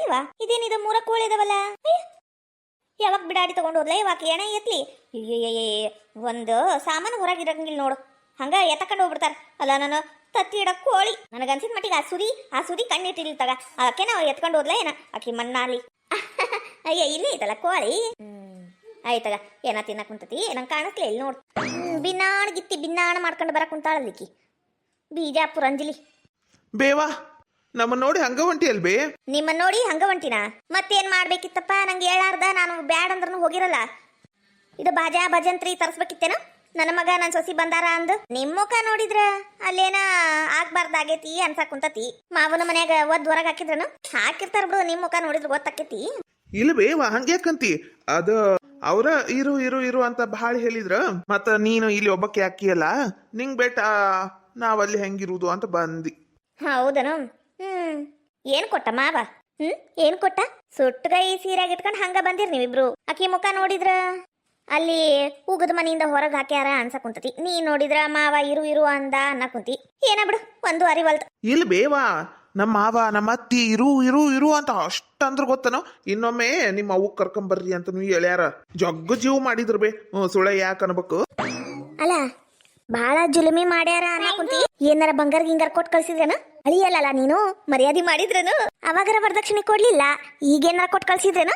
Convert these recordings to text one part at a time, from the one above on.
ಇವ ಇದೇನಿದು 3 ಕೋಳಿ ಇದಾವಲ್ಲ. ಯಾವಾಗ ಬಿಡಾಡಿ ತಗೊಂಡು ಹೋದ್ಲ ಇವಾಗ ಎಣ ಎತ್ಲಿ ಒಂದು ಸಾಮಾನು ಹೊರಗಿರಂಗಿಲ್ಲ ನೋಡು, ಹಂಗ ಎತ್ತಕೊಂಡು ಹೋಗ್ಬಿಡ್ತಾರ. ಅಲ್ಲ ನಾನು ತತ್ತಿ ಇಡಕ್ ಕೋಳಿ ನನಗನ್ಸಿದ ಮಟ್ಟಿಗೆ ಆ ಸುದಿ ಕಣ್ಣಿಟ್ಟಿರ್ಲಿ ತಗ, ಆಕೆ ನಾವು ಎತ್ಕೊಂಡು ಹೋದ್ಲ ಏನ ಆಕಿ ಮಣ್ಣಾಲಿ. ಅಯ್ಯ ಇಲ್ಲೇ ಐತಲ್ಲ ಕೋಳಿ. ಆಯ್ತಗ ಏನ ತಿನ್ನಕ್ ಕುಂತತಿ ನಂಗೆ ಕಾಣಿಸ್ಲೇ ಇಲ್ಲಿ ನೋಡು. ಬಿನ್ನಾಣ ಮಾಡ್ಕೊಂಡು ಬರಕ್ ಕುಂತಾಳಲ್ಲಿಕ್ಕಿ ಬೀಜಾಪುರ ಅಂಜಲಿ. ಬೇವಾ ನಮ್ಮನ್ನ ನೋಡಿ ಹಂಗ ಹೊಂಟಿ ಅಲ್ಬೇ? ನಿಮ್ಮನ್ನ ನೋಡಿ ಹಂಗ ಹೊಂಟಿನ ಮತ್ತೇನ್ ಮಾಡ್ಬೇಕಿತ್ತಪ್ಪ? ನಂಗೆ ಹೇಳಾರ್ದ ನಾನು ಬ್ಯಾಡ್ ಅಂದ್ರೂ ಹೋಗಿರಲ್ಲ. ಇದು ಬಾಜಾ ಭಜಂತ್ರಿ ತರಿಸ್ಬೇಕಿತ್ತೇನ? ನನ್ನ ಮಗ ನನ್ನ ಸೊಸಿ ಬಂದಾರ ಅಂದು ನಿಮ್ ಮುಖ ನೋಡಿದ್ರ ಅಲ್ಲೇನ ಆಗ್ಬಾರ್ದಾಗೈತಿ ಅನ್ಸಾಕ್ ಕುಂತತಿ. ಮಾವನ ಮನ್ಯಾಗ ಒದ್ ಹೊರಗ್ ಹಾಕಿದ್ರನು ಹಾಕಿರ್ತಾರ ಬಿಡು, ನಿಮ್ ಮುಖ ನೋಡಿದ್ರ ಗೊತ್ತಾಕೈತಿ. ಇಲ್ಲ ಬೇವಾ ಹಂಗ್ಯಾಕಂತಿ? ಅದ ಅವ್ರ ಇರು ಇರು ಇರು ಅಂತ ಭಾಳ ಹೇಳಿದ್ರ, ಮತ್ತ ನೀನು ಇಲ್ಲಿ ಒಬ್ಬಕ್ಕೆ ಹಾಕಿಯಲ್ಲ, ನಿಂಗ್ ಬೇಟ ನಾವಲ್ಲಿ ಹೆಂಗಿರುವುದು ಅಂತ ಬಂದಿ. ಹೌದನು? ಏನ್ ಕೊಟ್ಟ ಮಾವ? ಏನ್ ಕೊಟ್ಟ? ಸುಟ್ಟಗೈ ಸೀರೆಯಾಗ ಇಟ್ಕೊಂಡ್ ಹಂಗ ಬಂದಿರ್ ನೀವಿಬ್ರು. ಆಕಿ ಮುಖ ನೋಡಿದ್ರ ಅಲ್ಲಿ ಉಗದ ಮನೆಯಿಂದ ಹೊರಗೆ ಹಾಕ್ಯಾರ ಅನ್ಸಕ್ ಕುಂತತಿ. ನೀ ನೋಡಿದ್ರ ಮಾವ ಇರು ಇರು ಅಂದ ಅನ್ನ ಕುಂತಿ. ಏನ ಬಿಡು ಒಂದು ಅರಿವಲ್ತ. ಇಲ್ಲ ಬೇವಾ ನಮ್ಮ ಮಾವ ನಮ್ಮ ಅತ್ತಿ ಇರು ಇರು ಇರು ಅಂತ ಅಷ್ಟಂದ್ರ ಗೊತ್ತನೋ. ಇನ್ನೊಮ್ಮೆ ನಿಮ್ಮ ಅವು ಕರ್ಕೊಂಬರ್ರಿ ಅಂತ ನೀವು ಹೇಳ್ಯಾರ. ಜಗ್ಗ ಜೀವ ಮಾಡಿದ್ರ ಬೇ, ಸುಳ್ಳ ಯಾಕೆ ಅನ್ಬೇಕು? ಅಲ್ಲ ಬಾಳ ಜುಲುಮಿ ಮಾಡ್ಯಾರ ಅನ್ನ ಕುಂತಿ. ಏನಾರ ಬಂಗಾರ ಗಿಂಗಾರ ಕೊಟ್ಟು ಕಳ್ಸಿದ್ರೇನ? ಅಳಿಯಲ್ಲ ನೀನು ಮರ್ಯಾದೆ ಮಾಡಿದ್ರೇನು? ಅವಾಗರ ವರದಕ್ಷಿಣೆ ಕೊಡ್ಲಿಲ್ಲ, ಈಗೇನಾರ ಕೊಟ್ಟು ಕಳ್ಸಿದ್ರೇನ?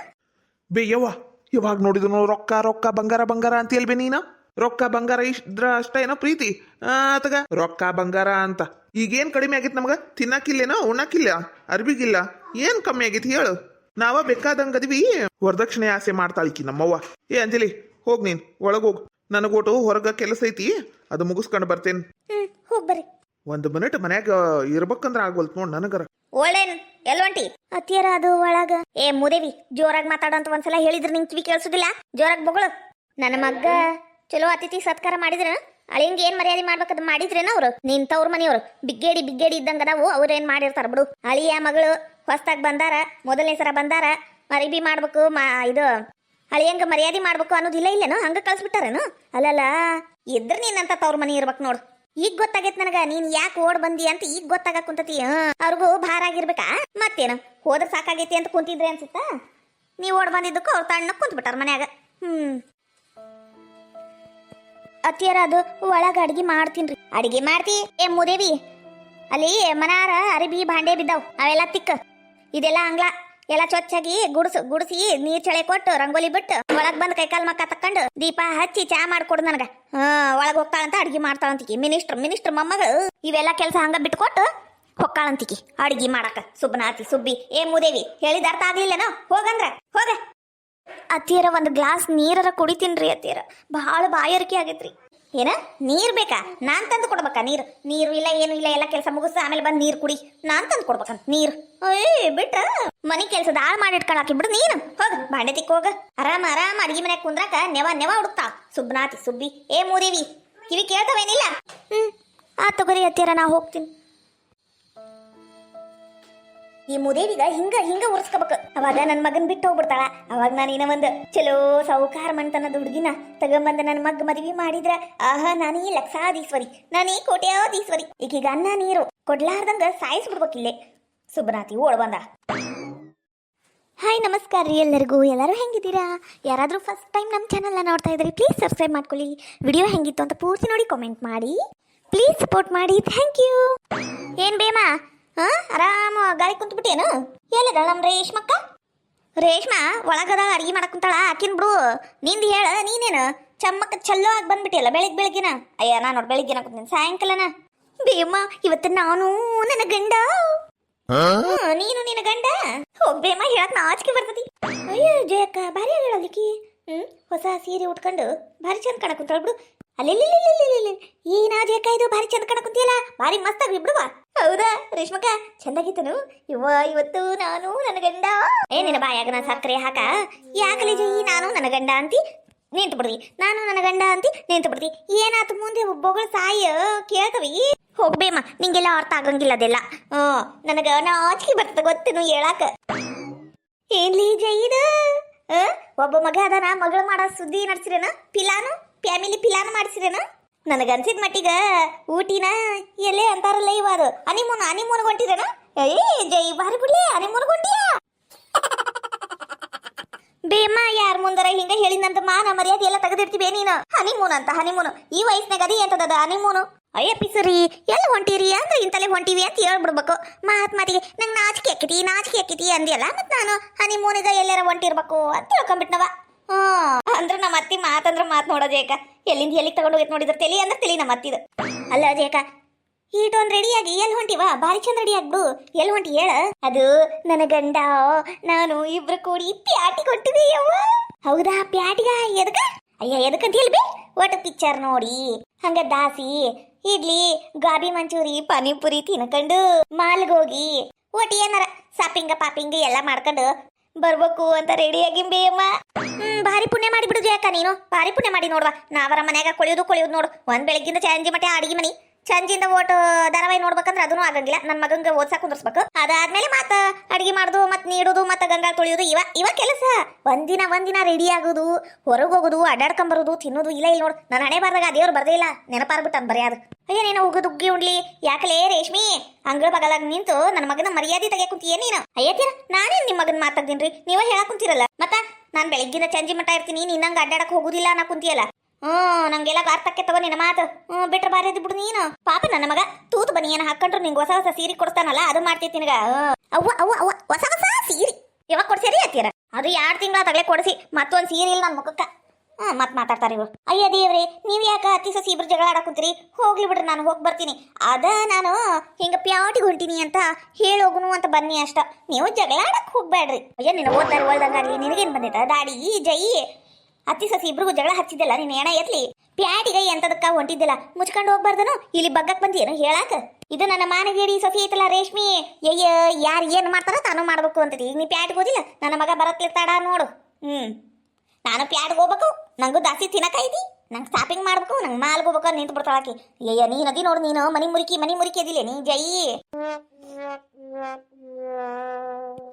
ಬೇ ಯವ್ವ ಇವಾಗ ನೋಡಿದ್ರು ರೊಕ್ಕ ರೊಕ್ಕ ಬಂಗಾರ ಬಂಗಾರ ಅಂತ ಹೇಳ್ಬೇ ನೀನ. ರೊಕ್ಕ ಬಂಗಾರ ಇದ್ರ ಅಷ್ಟ ಏನೋ ಪ್ರೀತಿ ಆತಗ ರೊಕ್ಕ ಬಂಗಾರ ಅಂತ. ಈಗೇನ್ ಕಡಿಮೆ ಆಗೈತಿ ನಮಗ? ತಿನ್ನಕಿಲ್ಲೇನೋ, ಉಣ್ಣಾಕಿಲ್ಲ, ಅರ್ಬಿಗಿಲ್ಲ, ಏನ್ ಕಮ್ಮಿ ಆಗೈತಿ ಹೇಳು? ನಾವ ಬೇಕಾದಂಗ ಅದೀವಿ. ವರದಕ್ಷಿಣೆ ಆಸೆ ಮಾಡ್ತಾಳಿಕಿ ನಮ್ಮವ್ವ. ಏ ಅಂಜಲಿ ಹೋಗ್ ನೀನ್ ಒಳಗೋಗ್, ನನಗೋಟು ಹೊರಗ ಕೆಲಸ ಐತಿ, ಅದು ಮುಗಿಸ್ಕೊಂಡು ಬರ್ತೇನೆ. ಹೋಗ್ ಬರ್ರಿ. 1 ಮಿನಿಟ್ ಮನ್ಯಾಗ ಇರ್ಬೇಕಂದ್ರ ಆಗ್ವಲ್ತ್ ನೋಡ್ ನನಗರ. ಒಳ್ಳೇನ್ ಎಲ್ವಂಟಿ ಅತ್ತಿಯರ ಅದು ಒಳಗ. ಏ ಮುದೇವಿ ಜೋರಾಗಿ ಮಾತಾಡಂತ ಒಂದ್ಸಲ ಹೇಳಿದ್ರೆ ನಿಂಗೆ ಕಿವಿ ಕೇಳಿಸುದಿಲ್ಲ? ಜೋರಾಗಿ ಬೊಗಳು. ನನ್ನ ಮಗ್ಗ ಚಲೋ ಅತಿಥಿ ಸತ್ಕಾರ ಮಾಡಿದ್ರ ಅಳಿಯಂಗೆ ಏನ್ ಮರ್ಯಾದೆ ಮಾಡ್ಬೇಕದ್ ಮಾಡಿದ್ರೇನ ಅವ್ರು? ನಿಂತವ್ರ ಮನೆಯವ್ರು ಬಿಗ್ಗೇಡಿ ಇದ್ದಂಗ ನಾವು ಅವ್ರೇನ್ ಮಾಡಿರ್ತಾರ ಬಿಡು. ಅಳಿಯ ಮಗಳು ಹೊಸ್ತಾಗ್ ಬಂದಾರ, ಮೊದಲನೇ ಸರ ಬಂದಾರ, ಮರಿಬಿ ಮಾಡ್ಬೇಕು, ಇದು ಅಳಿಯಂಗ ಮರ್ಯಾದೆ ಮಾಡ್ಬೇಕು ಅನ್ನೋದಿಲ್ಲ ಇಲ್ಲೇನು? ಹಂಗ ಕಳ್ಸ್ಬಿಟ್ಟಾರೇನು? ಅಲ್ಲಲ್ಲ ಇದ್ರ ನೀನಂತ ತವ್ರ ಮನೆ ಇರ್ಬೇಕು ನೋಡು. ಈಗ ಗೊತ್ತಾಗೈತ್ ನನಗ ನೀನ್ ಯಾಕೆ ಓಡ್ ಬಂದಿ ಅಂತ. ಈಗ ಗೊತ್ತಾಗ ಕುಂತತಿ. ಅವ್ರಿಗೂ ಭಾರ ಆಗಿರ್ಬೇಕಾ ಮತ್ತೇನು? ಹೋದ್ರ ಸಾಕಾಗೈತಿ ಅಂತ ಕುಂತಿದ್ರೆ ಅನ್ಸುತ್ತ. ನೀವ್ ಓಡ್ ಬಂದಿದ್ದಕ್ಕೂ ಅವ್ರು ತಣ್ಣ ಕುಂತ್ಬಿಟ್ಟಾರ ಮನ್ಯಾಗ. ಅತ್ತಿಯರ ಅದು ಒಳಗ ಅಡಿಗೆ ಮಾಡ್ತೀನ್ರಿ. ಅಡಿಗೆ ಮಾಡ್ತಿ? ಏ ಮುದೇವಿ ಅಲ್ಲಿ ಮನಾರ ಅರಿಬಿ ಭಾಂಡೆ ಬಿದ್ದಾವ್, ಅವೆಲ್ಲ ತಿಕ್ಕ. ಇದೆಲ್ಲ ಅಂಗ್ಲ ಎಲ್ಲ ಚೊಚ್ಚಾಗಿ ಗುಡಿಸಿ ನೀರ್ ಚಳೆ ಕೊಟ್ಟು ರಂಗೋಲಿ ಬಿಟ್ಟು ಒಳಗ್ ಬಂದ್ ಕೈಕಾಲ್ ಮಕ್ಕ ತಕ್ಕೊಂಡು ದೀಪ ಹಚ್ಚಿ ಚಾ ಮಾಡ್ಕೊಡು ನನಗ. ಒಳಗ್ ಹೋಗ್ತಾಳಂತ ಅಡ್ಗಿ ಮಾಡ್ತಾಳಂತಿಕಿ. ಮಿನಿಸ್ಟರ್ ಮೊಮ್ಮಗಳು ಇವೆಲ್ಲ ಕೆಲಸ ಹಂಗ ಬಿಟ್ಕೊಟ್ಟು ಹೊಕ್ಕಾಳಂತಿಕಿ ಅಡ್ಗಿ ಮಾಡಕ. ಸುಬ್ಬನಾತಿ ಸುಬ್ಬಿ. ಏ ಮುದೇವಿ ಹೇಳಿದ ಅರ್ಥ ಆಗ್ಲಿಲ್ಲನೋ? ಹೋಗಂದ್ರ ಹೋಗ. ಅತ್ತಿಯರ ಒಂದ್ ಗ್ಲಾಸ್ ನೀರರ ಕುಡಿತೀನ್ರಿ ಅತ್ತಿಯರ, ಬಹಳ ಬಾಯಾರಿಕೆ ಆಗೈತ್ರಿ. ಏನ ನೀರ್ ಬೇಕಾ? ನಾನ್ ತಂದು ಕೊಡ್ಬೇಕಾ ನೀರು? ನೀರು ಇಲ್ಲ ಏನು ಇಲ್ಲ, ಎಲ್ಲ ಕೆಲಸ ಮುಗಿಸ ಆಮೇಲೆ ಬಂದ್ ನೀರ್ ಕುಡಿ. ನಾನ್ ತಂದು ಕೊಡ್ಬೇಕಂತ ನೀರು? ಬಿಟ್ಟ ಮನಿ ಕೆಲ್ಸದ ಹಾಳು ಮಾಡಿಟ್ಕೊಳಾಕಿ ಬಿಡು ನೀನು. ಹೋಗ ಬಾಂಡೆ ತಿಕ್ಕ ಹೋಗ. ಆರಾಮ ಅಡಿಗೆ ಮನ್ಯಾಗ ಕುಂದ್ರಾಕ ನೆವ ಹುಡುಕ್ತಾ ಸುಬ್ನಾತಿ ಸುಬ್ಬಿ. ಏ ಮೂದೇವಿ ಕಿವಿ ಕೇಳ್ತಾವೇನಿಲ್ಲ? ಆ ತಗೋರಿ ಅತ್ತಿಯರ ನಾ ಹೋಗ್ತೀನಿ. ಈ ಮುದೇವಿಗ ಹಿಂಗ ಉರ್ಸ್ಕೋಬೇಕು. ಅವಾಗ ನನ್ ಮಗನ್ ಬಿಟ್ಟು ಹೋಗ್ಬಿಡ್ತಾಳ. ಅವಾಗ ನಾನೇನ ಒಂದು ಚಲೋ ಸಾಹುಕಾರ ಮಣ್ತನದ ಹುಡುಗಿನ ತಗೊಂಬಂದ ನನ್ನ ಮಗ್ ಮದ್ವಿ ಮಾಡಿದ್ರ ಆಹಾ ನಾನೀ ಲಕ್ಷಾಧೀಶ್ವರಿ, ನಾನೀ ಕೋಟ್ಯಾಧೀಶ್ವರಿ. ಈಗೀಗ ಅನ್ನ ನೀರು ಕೊಡ್ಲಾರ್ದಂಗ ಸಾಯಿಸ್ಬಿಡ್ಬೇಕಿಲ್ಲೇ. ಸುಬ್ನಾತಿ ಓಡ್ ಬಂದ. ಹಾಯ್ ನಮಸ್ಕಾರ ರೀ ಎಲ್ಲರಿಗೂ. ಎಲ್ಲರೂ ಹೆಂಗಿದ್ದೀರಾ? ಯಾರಾದರೂ ಫಸ್ಟ್ ಟೈಮ್ ನಮ್ಮ ಚಾನಲ್ನ ನೋಡ್ತಾ ಇದ್ರಿ ಪ್ಲೀಸ್ ಸಬ್ಸ್ಕ್ರೈಬ್ ಮಾಡ್ಕೊಳ್ಳಿ. ವಿಡಿಯೋ ಹೆಂಗಿತ್ತು ಅಂತ ಪೂರ್ತಿ ನೋಡಿ ಕಾಮೆಂಟ್ ಮಾಡಿ, ಪ್ಲೀಸ್ ಸಪೋರ್ಟ್ ಮಾಡಿ. Thank you. ಏನ್ ಬೇಮಾ ಆರಾಮ ಗಾಳಿ ಕುಂತ್ಬಿಟ್ಟೇನು? ಎಲ್ಲಿದ್ದಾಳ ನಮ್ಮ ರೇಷ್ಮಕ್ಕ? ರೇಷ್ಮಾ ಒಳಗದ ಅಡಿಗೆ ಮಾಡಕ್ ಕುಂತಾಳ. ಆಕಿನ್ ಬಿಡು, ನಿಂದು ಹೇಳ. ನೀನೇನು ಚಮ್ಮಕ್ಕ ಚಲ್ಲೋ ಆಗಿ ಬಂದ್ಬಿಟ್ಟಿಯಲ್ಲ ಬೆಳಿಗ್ಗಿನ. ಅಯ್ಯ ನಾ ನೋಡಿ ಬೆಳಿಗ್ಗೆನ ಕುಂತೀನಿ, ಸಾಯಂಕಾಲನ. ಬೇಮ್ಮ ಇವತ್ತು ನಾನು ನನ್ನ ಗಂಡ, ನೀನು ನಿನ್ನ ಗಂಡ ಹೋಗ್ಬೇಮ್ಮ. ಹೇಳಕ್ ನಾಚಿಕೆ ಬರ್ತತಿ. ಅಯ್ಯೋ ಜಯಕ್ಕ ಭಾರಿ ಹೇಳಲಿಕ್ಕಿ. ಹೊಸ ಸೀರೆ ಉಟ್ಕೊಂಡು ಭಾರಿ ಚಂದ ಕಾಣಕ್ ಕುಂತಾಳ ಬಿಡು. ಅಲ್ಲಿ ಏನಾ ಜಯಕ್ಕ ಇದು ಭಾರಿ ಚಂದ ಕಾಣಕ್ ಕುಂತಿಯಲ್ಲ, ಭಾರಿ ಮಸ್ತ್ ಆಗಿ ಬಿಡುವ. ಹೌದಾ ರೇಷ್ಮಕ್ಕ ಚಂದಾಗಿತ್ತನು? ಇವತ್ತು ನಾನು ನನ್ನ ಗಂಡ. ನಿನ್ನ ಬಾಯಾಗ ನಾ ಸಕ್ಕರೆ ಹಾಕ. ಯಾಕಲಿ ಜೈ ನಾನು ನನ್ನ ಗಂಡ ಅಂತಿ ನಿಂತು ಬಿಡ್ರಿ, ನಾನು ನನ್ನ ಗಂಡ ಅಂತಿ ನಿಂತು ಬಿಡ್ತಿ. ಏನಾತು ಮುಂದೆ ಒಬ್ಬೊಗಳು ಸಾಯ ಕೇಳ್ತವಿ. ಹೋಗ್ಬೇಮ್ಮ ನಿಂಗೆಲ್ಲ ಅರ್ಥ ಆಗಂಗಿಲ್ಲ ಅದೆಲ್ಲ. ನನಗ ನಾಚಿಕೆ ಬರ್ತದ ಗೊತ್ತೇನು ಹೇಳಾಕ. ಏನ್ಲಿ ಜೈದ ಒಬ್ಬ ಮಗ ಅದನ, ಮಗಳು ಮಾಡೋ ಸುದ್ದಿ ನಡ್ಸಿರೇನ? ಫ್ಯಾಮಿಲಿ ಪಿಲಾನು ಮಾಡಿಸಿರೇನ? ನನಗನ್ಸಿದ ಮಟ್ಟಿಗ ಊಟಿನ ಎಲ್ಲೇ ಅಂತಾರಲ್ಲ ಇವಾರು ಹನಿಮೂನ್ ಹೊಂಟಿರೇನ? ಜೈ ಬಾರಿ ಬಿಡ್ಲಿ ಹನಿಮೂನ್ ಹೊಂಟಿಯ? ಬೇಮ್ಮ ಯಾರ ಮುಂದರ ಹಿಂಗ ಹೇಳಿದಂತ ಮಾನ ಮರ್ಯಾದೆ ಎಲ್ಲ ತೆಗೆದಿರ್ತೀವಿ ನೀನು. ಹನಿಮೂನ್ ಅಂತ ಹನಿಮೂನು ಈ ವಯಸ್ಸಿನಾಗ ಅದಿ ಅಂತದ ಹನಿಮೂನು. ಅಯ್ಯ ಪಿಸರಿ ಎಲ್ಲ ಹೊಂಟಿರಿ ಅಂದ್ರೆ ಇಂತಲೇ ಹೊಂಟಿವಿ ಅಂತ ಹೇಳ್ಬಿಡ್ಬೇಕು. ಮಾತಿಗೆ ನಂಗೆ ನಾಚಿಕೆ ಆಕಿತಿ ಅಂದಿಯಲ್ಲ, ಮತ್ ನಾನು ಹನಿಮೂನಿಗ ಎಲ್ಲಾರ ಹೊಂಟಿರ್ಬೇಕು ಅಂತ ತಿಳ್ಕೊಂಡ್ಬಿಟ್ನವ. ಅಂದ್ರೆ ನಮ್ಮ ಅತ್ತಿ ಮಾತಂದ್ರ ಮಾತ್ ನೋಡೋದು ಏಕ ಎಲ್ಲಿಂದ ಎಲ್ಲಿಗೆ ತಗೊಂಡು ಹೋಗಿ ನೋಡಿದ್ರ ತಲಿ ಅಂದ್ರೆ ತಲಿ ನಮ್ಮ ಅತ್ತಿದ ಅಲ್ಲ ಅದೇಕ. ಈಟೊಂದ್ ರೆಡಿಯಾಗಿ ಎಲ್ಲಿ ಹೊಂಟಿವ ಬಾರಿ ಚಂದ ರೆಡಿ ಆಗ್ಬಿಡು. ಎಲ್ಲಿ ಹೊಂಟಿ ಹೇಳ? ಅದು ನನ್ನ ಗಂಡ ನಾನು ಇಬ್ರು ಕೂಡಿ ಪ್ಯಾಟಿ ಕೊಟ್ಟಿವಿ ಯವ್ವ. ಹೌದಾ ಪ್ಯಾಟಿಗ ಎದಕ? ಅಯ್ಯ ಎದಕ್ಕಂತ ಹೇಳ್ಬಿ ಒಟ್ಟು ಪಿಕ್ಚರ್ ನೋಡಿ ಹಂಗ ದಾಸಿ ಇಡ್ಲಿ ಗೋಬಿ ಮಂಚೂರಿ ಪಾನಿಪುರಿ ತಿನ್ಕೊಂಡು ಮಾಲ್ಗೋಗಿ ಒಟ್ಟು ಏನಾರ ಪಾಪಿಂಗ್ ಎಲ್ಲ ಮಾಡ್ಕೊಂಡು ಬರ್ಬೇಕು ಅಂತ ರೆಡಿ ಆಗಿಂಬೇಯಮ್ಮ. ಭಾರಿ ಪುಣ್ಯ ಮಾಡಿ ಬಿಡುದು ಯಾಕ ನೀನು, ಭಾರಿ ಪುಣ್ಯ ಮಾಡಿ ನೋಡ್ವಾ. ನಾವರ ಮನ್ಯಾಗ ಕೊಳಿಯೋದು ನೋಡು. ಒಂದ್ ಬೆಳಗ್ಗಿಂದ ಸಂಜೆ ಮಟ್ಟ ಅಡಿಗೆ ಮನಿ ಸಂಜೆಯಿಂದ ಓಟು ಧಾರಾವಾಹಿ ನೋಡ್ಬೇಕಂದ್ರೆ ಅದನ್ನು ಆಗಂಗಿಲ್ಲ. ನನ್ನ ಮಗಂಗೆ ಓದ್ಸಾಕ್ ಕುಂದರ್ಸ್ಬೇಕು. ಅದಾದ್ಮೇಲೆ ಮತ್ತ ಅಡಿಗೆ ಮಾಡುದು ಮತ್ ನೀಡುದು ಮತ್ತ ಗಂಗಾಳ ತೊಳಿಯೋದು ಇವ ಕೆಲಸ. ಒಂದಿನ ರೆಡಿ ಆಗೋದು, ಹೊರಗೆ ಹೋಗೋದು, ಅಡ್ಡಾಡ್ಕೊಂಬರೋದು, ತಿನ್ನೋದು ಇಲ್ಲ ನೋಡು. ನನ್ನ ಹಣೆ ಬಾರ್ದಾಗ ದೇವ್ರು ಬರ್ದೇ ಇಲ್ಲ, ನೆನಪಾರ್ಬಿಟ್ಟು ಅಂತ ಬರೆಯೋದು. ಅಯ್ಯ ನೀನು ಉಗ್ಗಿ ಉಂಡ್ಲಿ ಯಾಕಲೇ ರೇಷ್ಮಿ ಅಂಗಳ ಬಗಲಾಗ ನಿಂತು ನನ್ನ ಮಗನ ಮರ್ಯಾದೆ ತೆಗಿಯಕ್ ಕುಂತೀಯ ನೀನು? ಅಯ್ಯತ್ತೀರ ನಾನೇನ್ ನಿಮ್ಮ ಮಗನ್ ಮಾತಾಡ್ತೀನ್ರಿ, ನೀವೇ ಹೇಳಕ್ ಕುಂತೀರಲ್ಲ. ಮತ್ತ ನಾನ್ ಬೆಳಗ್ಗಿನ ಸಂಜೆ ಮಟ್ಟ ಇರ್ತೀನಿ, ನಿನ್ನಂಗ ಅಡ್ಡಾಡಕ್ ಹೋಗುದಿಲ್ಲ ನಾ ಕುಂತಿಯಲ್ಲ. ನಂಗೆಲ್ಲ ಅರ್ಥಕ್ಕೆ ತಗೋ ನಿನ್ನ ಮಾತು. ಬಿಟ್ರೆ ಬಾರಿ ಬಿಡು ನೀನು. ಪಾಪ ನನ್ನ ಮಗ ತೂತು ಬನ್ನಿ ಏನ ಹಾಕೊಂಡ್ರು ನಿಂಗೆ ಹೊಸ ಸೀರೆ ಕೊಡ್ತಾನಲ್ಲ ಅದು ಮಾಡ್ತೈತಿ ನಿನಗ. ಅವ್ವ ಹೊಸ ಸೀರೆ ಯಾವಾಗ ಕೊಡ್ಸೇರಿ ಅತ್ತೀರ? ಅದು 2 ತಿಂಗಳ ತಗಲೆ ಕೊಡಿಸಿ ಮತ್ತೊಂದ್ ಸೀರೆ ಇಲ್ಲ ನನ್ನ ಮುಖಕ್ಕ. ಮತ್ ಮಾತಾಡ್ತಾರ ಇವ್ರು. ಅಯ್ಯ ದೇವ್ರೆ ನೀವ್ ಯಾಕ ಅತ್ತಿ ಸಸಿ ಇಬ್ರು ಜಗಳ ಆಡಕುಂತೀರಿ? ಹೋಗ್ಲಿ ಬಿಡ್ರಿ ನಾನು ಹೋಗಿ ಬರ್ತೀನಿ. ನಾನು ಹಿಂಗ ಪ್ಯಾಟಿಗೆ ಹೊಂಟಿನಿ ಅಂತ ಹೇಳೋಗುನು ಅಂತ ಬನ್ನಿ ಅಷ್ಟ. ನೀವು ಜಗಳ ಆಡಕ್ ಹೋಗ್ಬೇಡ್ರಿ. ಅಯ್ಯ ನಿನ್ನ ಓದ್ದಂಗಾಗ್ಲಿ ನಿನಗೇನ್ ಬಂದೈತ ದಾಡಿ ಜೈ? ಅತ್ತಿ ಸಸಿ ಇಬ್ರಿಗೂ ಜಗಳ ಹಚ್ಚಿದ್ದಲ್ಲ ನೀನ್ ಏನ ಎತ್ಲಿ ಪ್ಯಾಟಿಗೆ ಎಂತದಕ್ಕ ಹೊಂಟಿದ್ದಿಲ್ಲ ಮುಚ್ಕೊಂಡು ಹೋಗ್ಬಾರ್ದನು? ಇಲ್ಲಿ ಬಗ್ಗಕ್ ಬಂದಿಯೇನು ಹೇಳಾಕ? ಇದು ನನ್ನ ಮಾನಗೇಡಿ ಸಸಿ ಐತಲ್ಲ ರೇಷ್ಮಿ, ಯಾರು ಏನ್ ಮಾಡ್ತಾರ ತಾನು ಮಾಡ್ಬೇಕು ಅಂತೈತಿ. ಈಗ ನೀ ಪ್ಯಾಟಿಗೆ ಹೋದಿಲ್ಲ ನನ್ನ ಮಗ ಬರತ್ಲಿರ್ತಾಡ ನೋಡು. ನಾನು ಪ್ಯಾಟಿಗೆ ಹೋಗ್ಬೇಕು, ನಂಗೂ ಜಾಸ್ತಿ ತಿನ್ನಕೈತಿ, ನಂಗೆ ಶಾಪಿಂಗ್ ಮಾಡ್ಬೇಕು, ನಂಗೆ ಮಾಲ್ಗೆ ಹೋಗ್ಬೇಕು ನಿಂತು ಬಿಡ್ತಾಳಾಕಿ. ನೀನ್ ಅದಿ ನೋಡು ನೀನು ಮನಿ ಮುರಿಕಿ ಅದಿಲ್ಲ ನೀ ಜೈ.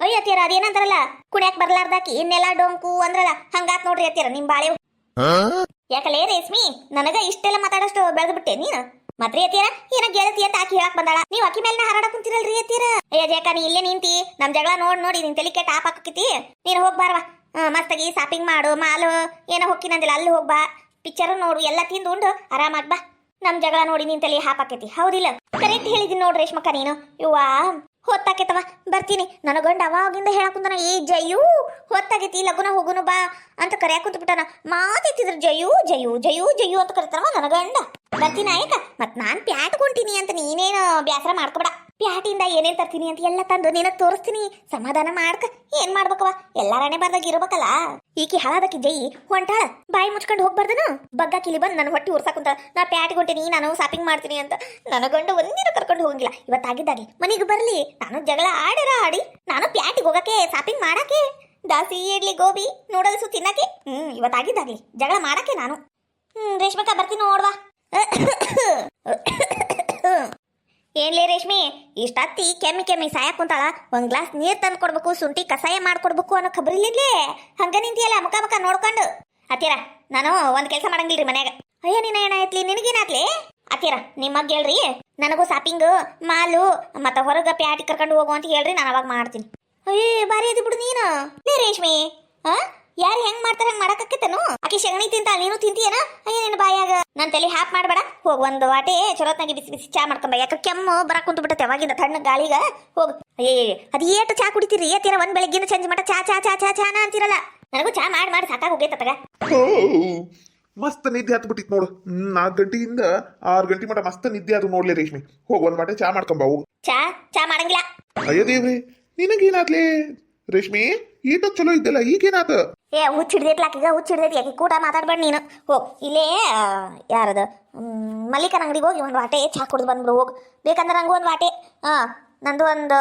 ಅಯ್ಯ ಅತ್ತೀರ ಅದೇನಂತಾರಲ್ಲ ಕುಣ್ಯಾಕ್ ಬರ್ಲಾರ್ದಾಕಿ ಇನ್ನೆಲ್ಲ ಡೊಂಕು ಅಂದ್ರಲ್ಲ ಹಂಗಾತ್ ನೋಡ್ರಿ ಅತ್ತೀರ ನಿಮ್ ಬಾಳೆ. ಯಾಕಲೇ ರೇಷ್ಮಿ ನನಗ ಇಷ್ಟೆಲ್ಲ ಮಾತಾಡಷ್ಟು ಬೆಳೆದು ಬಿಟ್ಟೆ ನೀನು? ಮತ್ರಿ ಅತ್ತೀರ ಏನ ಗೆಳತಿ ಅಂತ ಆಕಿ ಹೇಳಕ್ ಬಂದಾಳ, ನೀವ್ ಅಕ್ಕಿ ಮೇಲೆ ಹಾರಾಡ ಕುಂತಿರಲ್ರಿ ಅತ್ತೀರ. ಅಯ್ಯ ಯಾಕ ನೀ ಇಲ್ಲೇ ನಿಂತಿ ನಮ್ ಜಗಳ ನೋಡಿ ನಿನ್ ತಲೆ ಕೆಟ್ಟ ಆಪ್ ಹಾಕಿ ನೀನು ಹೋಗ್ಬಾರ್ವಾ. ಮಸ್ತಾಗಿ ಶಾಪಿಂಗ್ ಮಾಡು, ಮಾಲು ಏನೋ ಹೊಕ್ಕಿನಂದಿಲ್ಲ ಅಲ್ಲಿ ಹೋಗ್ಬಾ, ಪಿಕ್ಚರ್ ನೋಡು, ಎಲ್ಲ ತಿಂದು ಉಂಡು ಆರಾಮಾಗ್ ಬಾ. ನಮ್ ಜಗಳ ನೋಡಿ ನಿನ್ ತಲೆ ಹಾಪಾಕೈತಿ ಹೌದಿಲ್ಲ? ಕರೆಕ್ಟ್ ಹೇಳಿದೀನಿ ನೋಡ್ರಿ ರೇಷ್ಮಕ್ಕ ನೀನು. ಇವ್ವಾ ಹೊತ್ತಾಕೈತವ ಬರ್ತೀನಿ. ನನ್ನ ಗಂಡ ಅವಾಗಿಂದ ಹೇಳಕುಂತಾನ ಏ ಜಯು ಹೊತ್ತಾಗೈತಿ ಲಗುನ ಹೋಗುನು ಬಾ ಅಂತ ಕರೆಯಾಕ ಕುಂತ ಬಿಟ್ಟಾನ. ಮಾತೈತಿದ್ರ ಜಯು ಅಂತ ಕರಿತಾರವ ನನ್ನ ಗಂಡ. ಬರ್ತೀನಿ ಆಯ್ಕ ಮತ್ ನಾನ್ ಪ್ಯಾಟ್ಕೊಂತೀನಿ ಅಂತ ನೀನೇನು ಬ್ಯಾಸರ ಮಾಡ್ಕೊಬೇಡ. ಪ್ಯಾಟಿಂದ ಏನೇನ್ ತರ್ತೀನಿ ಅಂತ ಎಲ್ಲ ತಂದು ನಿನಗ್ ತೋರಿಸ್ತೀನಿ, ಸಮಾಧಾನ ಮಾಡ್ಕ. ಏನ್ ಮಾಡ್ಬೇಕವ ಎಲ್ಲಾರನೆ ಬರ್ದಾಗ ಇರ್ಬೇಕಲ್ಲ. ಈಕಿ ಹಾಳದಕ್ಕಿ ಜೈ ಹೊಂಟಾಳ ಬಾಯಿ ಮುಚ್ಕೊಂಡು ಹೋಗ್ಬಾರ್ದನು? ಬಗ್ಗಾಕಿಲಿ ಬಂದು ನನ್ನ ಹೊಟ್ಟಿ ಉರ್ಸಾಕುಂತ ನಾ ಪ್ಯಾಟಿಗೆ ಹೊಂಟೀನಿ ನಾನು ಶಾಪಿಂಗ್ ಮಾಡ್ತೀನಿ ಅಂತ. ನನ್ನ ಗಂಡ ಒಂದಿನ ಕರ್ಕೊಂಡು ಹೋಗಂಗಿಲ್ಲ. ಇವತ್ತಾಗಿದ್ದಾಗಿ ಮನೆಗೆ ಬರ್ಲಿ, ನಾನು ಜಗಳ ಆಡಿ ನಾನು ಪ್ಯಾಟಿಗೆ ಹೋಗಕ್ಕೆ ಶಾಪಿಂಗ್ ಮಾಡಕ್ಕೆ ದಾಸಿ ಇಡ್ಲಿ ಗೋಬಿ ನೂಡಲ್ಸು ತಿನ್ನಕ್ಕೆ ಇವತ್ತಾಗಿದ್ದಾಗ್ಲಿ ಜಗಳ ಮಾಡಕ್ಕೆ ನಾನು. ರೇಷ್ಮಕ್ಕ ಬರ್ತೀನಿ ನೋಡ್ವಾ. ಏನ್ಲೇ ರೇಷ್ಮಿ ಇಷ್ಟತ್ತಿ ಕೆಮ್ಮಿ ಸಾಯಕ್ ಕುಂತಾಳ, ಒಂದ್ ಗ್ಲಾಸ್ ನೀರ್ ತಂದು ಕೊಡ್ಬೇಕು, ಶುಂಠಿ ಕಷಾಯ ಮಾಡ್ಕೊಡ್ಬೇಕು ಅನ್ನೋ ಖಬರಿಲಿದ್ಲೇ ಹಂಗ ನಿಂತಿಯಲ್ಲ ಮುಖ ನೋಡ್ಕೊಂಡು. ಅತ್ತೀರ ನಾನು ಒಂದ್ ಕೆಲಸ ಮಾಡಂಗಿಲ್ರಿ ಮನ್ಯಾಗ. ಅಯ್ಯ ನೀನ ಏನಾಯ್ತ್ಲಿ ನಿನಗೇನಾತ್ಲಿ? ಅತ್ತೀರ ನಿಮ್ಮಗ್ ಹೇಳ್ರಿ ನನಗೂ ಶಾಪಿಂಗ್ ಮಾಲು ಮತ್ತ ಹೊರಗ ಪ್ಯಾಟಿ ಕರ್ಕೊಂಡು ಹೋಗು ಅಂತ ಹೇಳ್ರಿ, ನಾನು ಅವಾಗ ಮಾಡ್ತೀನಿ. ಅಯ್ಯ ಬಾರಿ ಅದಿ ಬಿಡು ನೀನು. ರೇಷ್ಮಿ ಯಾರು ಹೆಂಗ್ ಮಾಡ್ತಾರ ಹಂಗ್ ಮಾಡಕತ್ತೇನು? ಆಕಿ ಶಗಣಿ ತಿಂತಾಳ ನೀನು ತಿಂತೀಯನ? ಅಯ್ಯ ನಿನ್ನ ಬಾಯಾಗ ನನ್ ತಲೆ ಹ್ಯಾಪ್ ಮಾಡ್ಬೇಡ. ಹೋಗ್ ಒಂದು ವಾಟೆ ಚಲೋತ್ನಾಗಿ ಬಿಸಿ ಚಾ ಮಾಡ್ಕೊಂಬ. ಯಾಕ ಕೆಮ್ಮು ಬರಕ್ ಕುಂತು ಬಿಟ್ಟತೆ ಅವಾಗಿಂದ ತಣ್ಣ ಗಾಳಿಗ. ಹೋಗ್ ಅದ್ ಏಟು ಚಾ ಕುಡಿತೀರಿ ಏತೀರ? ಒಂದ್ ಬೆಳಗ್ಗಿನ ಸಂಜೆ ಮಟ ಚಾ ಚಾ ಚಾ ಚಾ ಚಾನ ಅಂತೀರಲ್ಲ. ನನಗೂ ಚಾ ಮಾಡಿ ಸಾಕಾಗ ಹೋಗೈತಗ. ಮಸ್ತ್ ನಿದ್ದೆ ಹತ್ ಬಿಟ್ಟಿತ್ ನೋಡು. 4 ಗಂಟೆಯಿಂದ 6 ಗಂಟೆ ಮಟ ಮಸ್ತ್ ನಿದ್ದೆ ಅದು ನೋಡ್ಲಿ ರೇಷ್ಮಿ. ಹೋಗ್ ಒಂದ್ ವಾಟೆ ಚಾ ಮಾಡ್ಕೊಂಬ ಹೋಗು. ಚಾ ಮಾಡಂಗಿಲ್ಲ. ಅಯ್ಯ ದೇವ್ರಿ ನಿನಗೇನಾತ್ಲಿ ರೇಷ್ಮಿ? ಈಟ ಚಲೋ ಇದ್ದಲ್ಲ ಈಗೇನಾತ? ಹುಚ್ಚಿಡ್ದೈತ್ಲಾಕೀಗ ಹುಚ್ಚಿಡ್ದೈತಿ ಯಾಕೆ ಕೂಡ ಮಾತಾಡ್ಬೇಡ ನೀನು. ಹೋಗ್ ಇಲ್ಲೇ ಯಾರದ ಮಲ್ಲಿಕನ ಅಂಗಡಿಗೆ ಹೋಗಿ ಒಂದು ವಾಟೆ ಚಾ ಕುಡ್ದು ಬಂದ್ಬಿಡು. ಹೋಗ್ ಬೇಕಂದ್ರೆ ನಂಗೂ ಒಂದು ವಾಟೆ ನಂದು ಒಂದು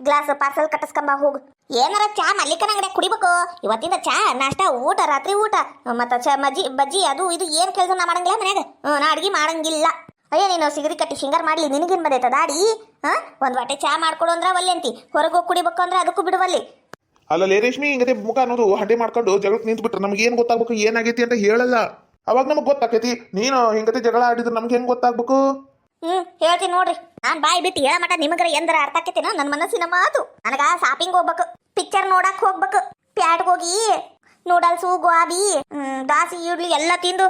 ಗ್ಲಾಸ್ ಪಾರ್ಸಲ್ ಕಟ್ಟಿಸ್ಕೊಂಬ. ಹೋಗು ಏನಾರ ಚಾ ಮಲ್ಲಿಕನ ಅಂಗಡಿಯಾಗ ಕುಡಿಬೇಕು. ಇವತ್ತಿಂದ ಚಾ ನಾಷ್ಟ ಊಟ ರಾತ್ರಿ ಊಟ ಮತ್ತ ಚಾ ಬಜ್ಜಿ ಅದು ಇದು ಏನ್ ಕೆಲಸ ನಾ ಮಾಡಂಗಿಲ್ಲ ಮನ್ಯಾಗ. ನಾ ಅಡ್ಗೆ ಮಾಡಂಗಿಲ್ಲ. ಅಯ್ಯ ನೀನು ಸಿಗರಿ ಕಟ್ಟಿ ಶೃಂಗಾರ ಮಾಡ್ಲಿ ನಿನಗೇನ್ ಬಂದೈತ ದಾಡಿ? ಒಂದ್ ವಾಟೆ ಚಾ ಮಾಡ್ಕೊಡು ಅಂದ್ರ ಒಲ್ಲೆ ಅಂತಿ, ಹೊರಗೆ ಹೋಗಿ ಕುಡಿಬೇಕು ಅಂದ್ರೆ ಅದಕ್ಕೂ ಬಿಡುವಲ್ಲಿ. ಅಲ್ಲೇ ರೇಷ್ಮಿ ಹಿಂಗತೆ ಮುಖ ಅನ್ನೋದು ಹಂಡೆ ಮಾಡ್ಕೊಂಡು ಜಗಳಕ್ಕೆ ನಿಂತು ಬಿಟ್ರೆ ನಮ್ಗೆ ಏನ್ ಗೊತ್ತಾಗ್ಬೇಕು ಏನಾಗೈತಿ ಅಂತ ಹೇಳಲ್ಲ. ಅವಾಗ ನಮಗ್ ಗೊತ್ತಾಕೈತಿ. ನೀನು ಹಿಂಗತೆ ಜಗಳ ಆಡಿದ್ರೆ ನಮ್ಗೆ ಹೆಂಗ್ ಗೊತ್ತಾಗ್ಬೇಕು? ಹೇಳ್ತೀನಿ ನೋಡ್ರಿ. ನಾನ್ ಬಾಯಿ ಬಿಟ್ಟು ಹೇಳ ಮಟ ನಿಮಗ್ರ ಎಂದರ ಅರ್ಥ ಆಕೈತೇನೋ ನನ್ನ ಮನಸ್ಸಿನ ಮಾತು. ನನಗ ಶಾಪಿಂಗ್ ಹೋಗ್ಬೇಕು, ಪಿಕ್ಚರ್ ನೋಡಕ್ ಹೋಗ್ಬೇಕು, ಪ್ಯಾಟ್ಗೆ ಹೋಗಿ ನೂಡಲ್ಸು ಗೋಬಿ ದಾಸಿ ಇಡ್ಲಿ ಎಲ್ಲ ತಿಂದು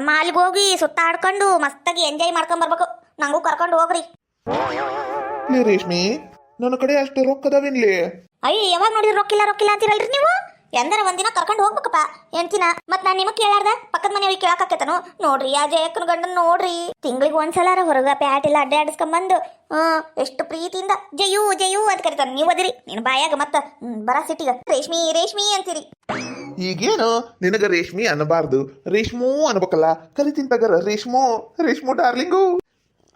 ಮಾಲ್ಗೆ ಹೋಗಿ ಸುತ್ತಾಡ್ಕೊಂಡು ಮಸ್ತಾಗಿ ಎಂಜಾಯ್ ಮಾಡ್ಕೊಂಡ್ ಬರ್ಬೇಕು. ನಂಗೂ ಕರ್ಕೊಂಡು ಹೋಗ್ರಿ. ಲೇ ರೇಷ್ಮಿ, ನನ್ನ ಕಡೆ ಅಷ್ಟು ರೊಕ್ಕದವೇನ್ಲಿ? ಅಯ್ಯ, ಯಾವಾಗ ನೋಡಿದ್ರು ರೊಕ್ಕಿಲ್ಲ ರೊಕ್ಕಿಲ್ಲ ಅಂತೀರಲ್ರಿ ನೀವು. ಎಂದರ ಒಂದಿನ ಕರ್ಕೊಂಡು ಹೋಗ್ಬೇಕಪ್ಪ ಹೆಂಡ್ತಿನ. ಮತ್ ನಾನ್ ನಿಮಗ್ ಕೇಳಾರ್ದ ಪಕ್ಕದ ಮನೆಯವ್ರಿಗೆ ಕೇಳಾಕತ್ತೇನು? ನೋಡ್ರಿ ಆ ಜಯಕ್ಕನ ಗಂಡನ್ ನೋಡ್ರಿ, ತಿಂಗಳಿಗೆ ಒಂದ್ಸಲಾರ ಹೊರಗ ಪ್ಯಾಟ್ ಇಲ್ಲ ಅಡ್ಡಾಡಿಸ್ಕೊಂಬಂದು ಎಷ್ಟು ಪ್ರೀತಿಯಿಂದ ಜಯು ಜಯು ಅಂತ ಕರಿತಾರ. ನೀವು ಅದಿರಿ ನಿನ್ ಬಾಯಾಗ ಮತ್ತ ಬರ ಸಿಟ್ಟಿಗ ರೇಷ್ಮಿ ರೇಷ್ಮಿ ಅಂತೀರಿ. ಈಗೇನು ನಿನಗ ರೇಷ್ಮಿ ಅನ್ನಬಾರ್ದು, ರೇಷ್ಮು ಅನ್ಬೇಕಲ್ಲ. ಕರಿತೀನಿ ತಗರ, ರೇಷ್ಮು ರೇಷ್ಮು ಡಾರ್ಲಿಂಗು.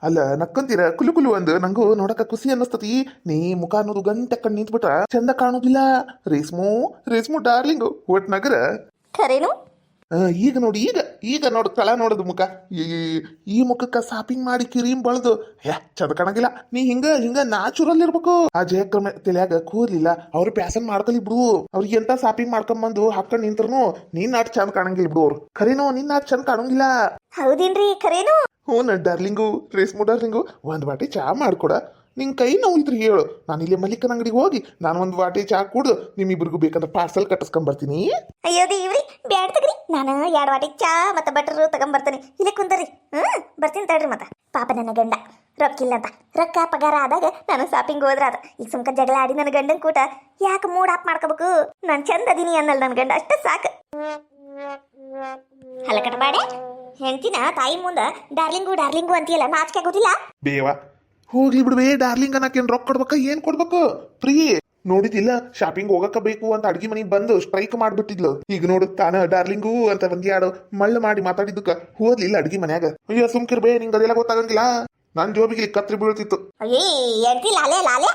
ಅಲ್ಲ ನಕ್ಕಂತೀರ ಕುಲು ಕುಲು ಅಂದು ನಂಗೂ ನೋಡಕ ಖುಷಿ ಅನ್ನಿಸ್ತತಿ. ನೀ ಮುಖ ಅನ್ನೋದು ಗಂಟೆ ಕಣ್ಣು ನಿಂತ್ಬಿಟ್ರ ಚಂದ ಕಾಣೋದಿಲ್ಲ. ರೇಷ್ಮು ರೇಷ್ಮು ಡಾರ್ಲಿಂಗು ಒಟ್ ನಗರ ಖರೇನು? ಈಗ ನೋಡಿ, ಈಗ ನೋಡು ತಳ ನೋಡೋದು ಮುಖ. ಈ ಮುಖಕ್ಕ ಶಾಪಿಂಗ್ ಮಾಡಿ ಕ್ರೀಮ್ ಬಳದು ಚಂದ ಕಾಣಂಗಿಲ್ಲ. ನೀ ಹಿಂಗ ನ್ಯಾಚುರಲ್ ಇರ್ಬೇಕು. ಆ ಜಯಕ್ರಮ ತಲೆಯಾಗ ಕೂರ್ಲಿಲ್ಲ, ಅವ್ರು ಪ್ಯಾಸನ್ ಮಾಡ್ಕಲಿ ಬಿಡು. ಅವ್ರಿಗೆ ಎಂತ ಶಾಪಿಂಗ್ ಮಾಡ್ಕೊಂಬಂದು ಹಾಕೊಂಡ್ ನಿಂತ್ರು ನೀನ್ ನಾಟ್ ಚಂದ ಕಾಣಂಗಿಲ್ಲ ಬಿಡು. ಅವ್ರು ಖರೇನೋ ನಿನ್ ನಾಟ್ ಚಂದ ಕಾಣಂಗಿಲ್ಲ. ಹೌದೇನ್ರಿ? ಖರೇನು? ಹ್ಞೂ ಡಾರ್ಲಿಂಗು, ರೇಷ್ಮು ಡಾರ್ಲಿಂಗು, ಒಂದ್ ಬಾಟಿ ಚಾ ಮಾಡ್ಕೊಡ. ನಿಂಗೆ ಕೈ ನೋವಿದ್ರಿ ಹೇಳು, ನಾನು ಇಲ್ಲಿ ಮಲ್ಲಿಕನ ಅಂಗಡಿಗೆ ಹೋಗಿ ನಾನು ಒಂದು ವಾಟಿ ಚಾ ಕುಡ್ದು ನಿಮ್ಮಿಬ್ರಿಗೂ ಬೇಕಂದ್ರೆ ಪಾರ್ಸಲ್ ಕಟ್ಟಿಸ್ಕೊಂಬರ್ತೀನಿ. ಅಯ್ಯೋ ದೇವ್ರಿ, ಬ್ಯಾಡ್ ತಗ್ರಿ. ನಾನು 2 ವಾಟಿ ಚಾ ಮತ್ತೆ ಬಟರ್ ತಗೊಂಬರ್ತೀನಿ. ಇಲ್ಲೇ ಕುಂತರಿ. ಬರ್ತೀನಿ ತಡ್ರಿ. ಮತ್ತ ಪಾಪ ನನ್ನ ಗಂಡ ರೊಕ್ಕಿಲ್ಲ ಅಂತ, ರೊಕ್ಕ ಪಗಾರ ಆದಾಗ ನಾನು ಶಾಪಿಂಗ್ ಹೋದ್ರಾದ. ಈಗ ಸುಮ್ಕ ಜಗಳ ಆಡಿ ನನ್ನ ಗಂಡನ್ ಕೂಟ ಯಾಕೆ ಮೂಡ್ ಆಫ್ ಮಾಡ್ಕೋಬೇಕು? ನಾನು ಚಂದ ಅದೀನಿ ಅನ್ನಲ್ಲ ನನ್ನ ಗಂಡ, ಅಷ್ಟ ಸಾಕು. ಹಲಕಟ ಬಾಡೆ ಹೆಂಡ್ತಿನ ತಾಯಿ ಮುಂದ ಡಾರ್ಲಿಂಗು ಡಾರ್ಲಿಂಗು ಅಂತೀಯಲ್ಲ, ನಾಚಿಕೆ ಆಗೋದಿಲ್ಲ? ಬೇವ ಹೋಗ್ಲಿ ಬಿಡ್ಬೇ. ಡಾರ್ಲಿಂಗ್ ಅನ್ನಕೇನ್ ರೊಕ್ಕ ಕೊಡ್ಬೇಕ? ಏನ್ ಕೊಡ್ಬೇಕು? ಫ್ರೀ ನೋಡಿದಿಲ್ಲ, ಶಾಪಿಂಗ್ ಹೋಗಕ ಬೇಕು ಅಂತ ಅಡ್ಗಿ ಮನೆಗೆ ಬಂದು ಸ್ಟ್ರೈಕ್ ಮಾಡ್ಬಿಟ್ಟಿದ್ಲು. ಈಗ ನೋಡು ತಾನ ಡಾರ್ಲಿಂಗು ಅಂತ ಒಂದ್ ಯಾರು ಮಳ್ಳ ಮಾಡಿ ಮಾತಾಡಿದ್ದಕ್ಕ ಹೋದ್ಲಿಲ್ಲ ಅಡ್ಗಿ ಮನ್ಯಾಗ. ಅಯ್ಯೋ ಸುಮ್ಕಿರ್ಬೇ, ನಿಂಗೆ ಅದೆಲ್ಲ ಗೊತ್ತಾಗಂಗಿಲ್ಲ. ನನ್ ಜೋಬಿಗೆ ಕತ್ರಿ ಬೀಳ್ತಿತ್ತು. ಅಯ್ಯೇ ಹೆಂಡ್ತಿ ಲಾಲೆ ಲಾಲೆ